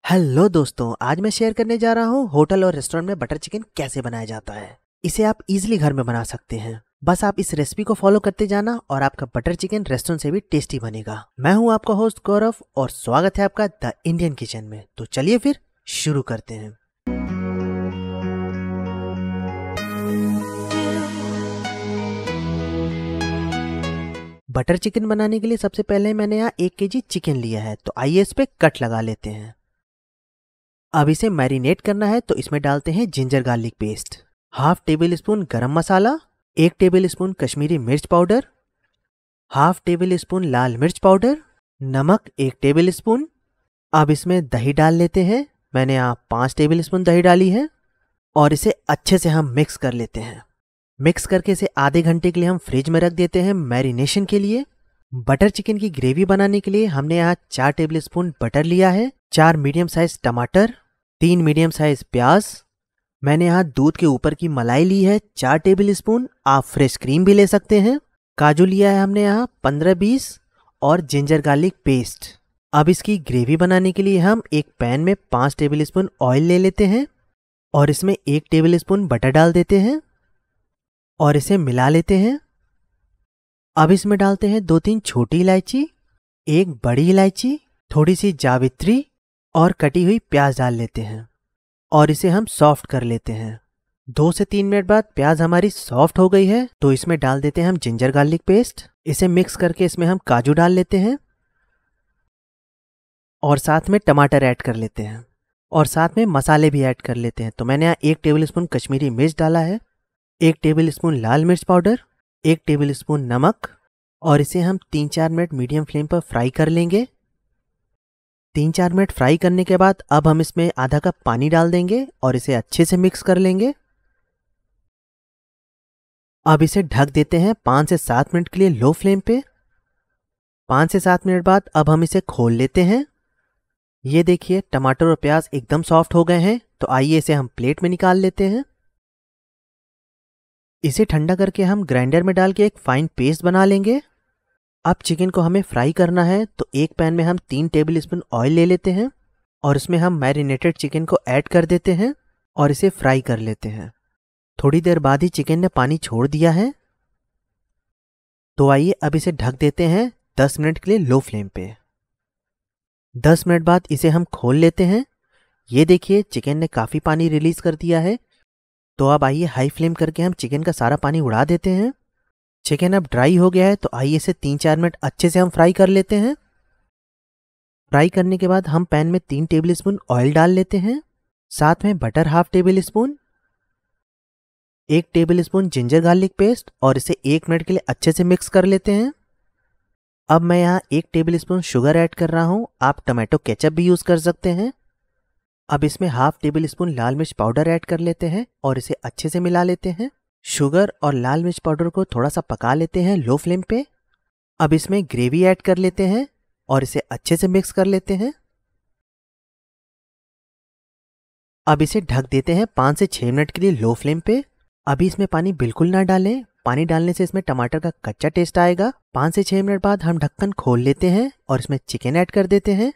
Hello दोस्तों, आज मैं शेयर करने जा रहा हूँ होटल और रेस्टोरेंट में बटर चिकन कैसे बनाया जाता है। इसे आप इजीली घर में बना सकते हैं। बस आप इस रेसिपी को फॉलो करते जाना और आपका बटर चिकन रेस्टोरेंट से भी टेस्टी बनेगा। मैं हूँ आपका होस्ट गौरव और स्वागत है आपका द इंडियन किचन में। तो चलिए फिर शुरू करते हैं। बटर चिकन बनाने के लिए सबसे पहले मैंने यहाँ 1 केजी चिकन लिया है, तो आइए इस पे कट लगा लेते हैं। अब इसे मैरिनेट करना है, तो इसमें डालते हैं ginger garlic paste, half table spoon गरम मसाला, 1 टेबल स्पून कश्मीरी मिर्च पाउडर, हाफ टेबल स्पून लाल मिर्च पाउडर, नमक 1 टेबल स्पून। अब इसमें दही डाल लेते हैं। मैंने यहाँ 5 टेबल स्पून दही डाली है और इसे अच्छे से हम मिक्स कर लेते हैं। मिक्स करके इसे आधे घंटे के लिए हम फ्रिज में रख देते हैं मैरिनेशन के लिए। बटर चिकन की ग्रेवी बनाने के लिए हमने यहाँ 4 टेबल स्पून बटर लिया है, 4 मीडियम साइज टमाटर, 3 मीडियम साइज प्याज। मैंने यहाँ दूध के ऊपर की मलाई ली है 4 टेबल स्पून, आप फ्रेश क्रीम भी ले सकते हैं। काजू लिया है हमने यहाँ 15-20 और जिंजर गार्लिक पेस्ट। अब इसकी ग्रेवी बनाने के लिए हम एक पैन में 5 टेबल स्पून ऑयल ले लेते हैं और इसमें 1 टेबल स्पून बटर डाल देते हैं और इसे मिला लेते हैं। अब इसमें डालते हैं 2-3 छोटी इलायची, 1 बड़ी इलायची, थोड़ी सी जावित्री और कटी हुई प्याज डाल लेते हैं और इसे हम सॉफ्ट कर लेते हैं। 2 से 3 मिनट बाद प्याज हमारी सॉफ्ट हो गई है, तो इसमें डाल देते हैं हम जिंजर गार्लिक पेस्ट। इसे मिक्स करके इसमें हम काजू डाल लेते हैं और साथ में टमाटर ऐड कर लेते हैं और साथ में मसाले भी ऐड कर लेते हैं। तो मैंने यहाँ 1 टेबल स्पून कश्मीरी मिर्च डाला है, 1 टेबल स्पून लाल मिर्च पाउडर, 1 टेबल स्पून नमक और इसे हम 3-4 मिनट मीडियम फ्लेम पर फ्राई कर लेंगे। 3-4 मिनट फ्राई करने के बाद अब हम इसमें आधा कप पानी डाल देंगे और इसे अच्छे से मिक्स कर लेंगे। अब इसे ढक देते हैं 5 से 7 मिनट के लिए लो फ्लेम पे। 5 से 7 मिनट बाद अब हम इसे खोल लेते हैं। ये देखिए टमाटर और प्याज एकदम सॉफ्ट हो गए हैं, तो आइए इसे हम प्लेट में निकाल लेते हैं। इसे ठंडा करके हम ग्राइंडर में डाल के एक फाइन पेस्ट बना लेंगे। अब चिकन को हमें फ्राई करना है, तो एक पैन में हम 3 टेबल स्पून ऑयल ले लेते हैं और इसमें हम मैरिनेटेड चिकन को ऐड कर देते हैं और इसे फ्राई कर लेते हैं। थोड़ी देर बाद ही चिकन ने पानी छोड़ दिया है, तो आइए अब इसे ढक देते हैं 10 मिनट के लिए लो फ्लेम पे। 10 मिनट बाद इसे हम खोल लेते हैं। ये देखिए चिकन ने काफ़ी पानी रिलीज कर दिया है, तो अब आइए हाई फ्लेम करके हम चिकन का सारा पानी उड़ा देते हैं। चिकन अब ड्राई हो गया है, तो आइए इसे 3-4 मिनट अच्छे से हम फ्राई कर लेते हैं। फ्राई करने के बाद हम पैन में 3 टेबल स्पून ऑयल डाल लेते हैं, साथ में butter half table spoon, 1 table spoon ginger garlic paste और इसे 1 मिनट के लिए अच्छे से मिक्स कर लेते हैं। अब मैं यहाँ 1 टेबल स्पून शुगर ऐड कर रहा हूँ, आप टमाटो केचप भी यूज़ कर सकते हैं। अब इसमें हाफ टेबल स्पून लाल मिर्च पाउडर ऐड कर लेते हैं और इसे अच्छे से मिला लेते हैं। शुगर और लाल मिर्च पाउडर को थोड़ा सा पका लेते हैं लो फ्लेम पे। अब इसमें ग्रेवी ऐड कर लेते हैं और इसे अच्छे से मिक्स कर लेते हैं। अब इसे ढक देते हैं 5 से 6 मिनट के लिए लो फ्लेम पे। अभी इसमें पानी बिल्कुल ना डालें, पानी डालने से इसमें टमाटर का कच्चा टेस्ट आएगा। 5 से 6 मिनट बाद हम ढक्कन खोल लेते हैं और इसमें चिकन ऐड कर देते हैं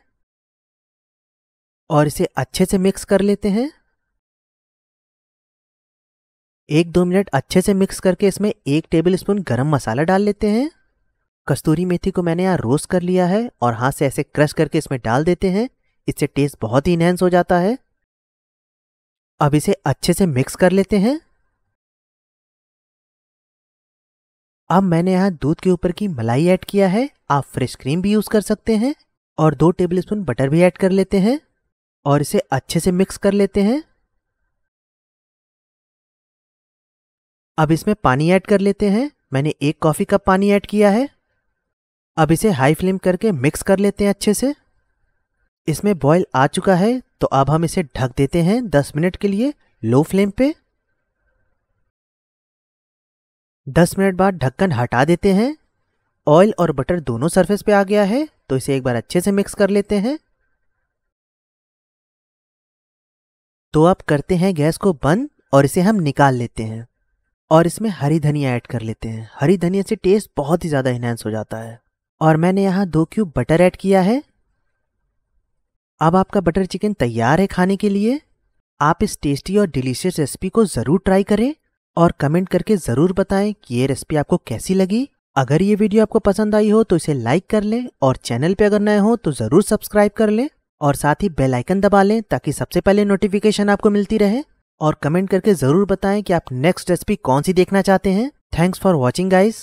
और इसे अच्छे से मिक्स कर लेते हैं। 1-2 मिनट अच्छे से मिक्स करके इसमें 1 टेबल स्पून गरम मसाला डाल लेते हैं। कस्तूरी मेथी को मैंने यहाँ रोस्ट कर लिया है और हाथ से ऐसे क्रश करके इसमें डाल देते हैं। इससे टेस्ट बहुत ही इनहेंस हो जाता है। अब इसे अच्छे से मिक्स कर लेते हैं। अब मैंने यहाँ दूध के ऊपर की मलाई ऐड किया है, आप फ्रेश क्रीम भी यूज कर सकते हैं और 2 टेबल स्पून बटर भी ऐड कर लेते हैं और इसे अच्छे से मिक्स कर लेते हैं। अब इसमें पानी ऐड कर लेते हैं। मैंने 1 कॉफी कप पानी ऐड किया है। अब इसे हाई फ्लेम करके मिक्स कर लेते हैं अच्छे से। इसमें बॉईल आ चुका है, तो अब हम इसे ढक देते हैं 10 मिनट के लिए लो फ्लेम पे। 10 मिनट बाद ढक्कन हटा देते हैं। ऑयल और बटर दोनों सरफेस पे आ गया है, तो इसे एक बार अच्छे से मिक्स कर लेते हैं। तो अब करते हैं गैस को बंद और इसे हम निकाल लेते हैं और इसमें हरी धनिया ऐड कर लेते हैं। हरी धनिया से टेस्ट बहुत ही ज़्यादा इनहेंस हो जाता है। और मैंने यहाँ 2 क्यूब बटर ऐड किया है अब आपका बटर चिकन तैयार है खाने के लिए। आप इस टेस्टी और डिलीशियस रेसिपी को ज़रूर ट्राई करें और कमेंट करके ज़रूर बताएं कि ये रेसिपी आपको कैसी लगी। अगर ये वीडियो आपको पसंद आई हो तो इसे लाइक कर लें और चैनल पे अगर नए हो तो ज़रूर सब्सक्राइब कर लें और साथ ही बेल आइकन दबा लें ताकि सबसे पहले नोटिफिकेशन आपको मिलती रहे। और कमेंट करके ज़रूर बताएं कि आप नेक्स्ट रेसिपी कौन सी देखना चाहते हैं। Thanks for watching guys.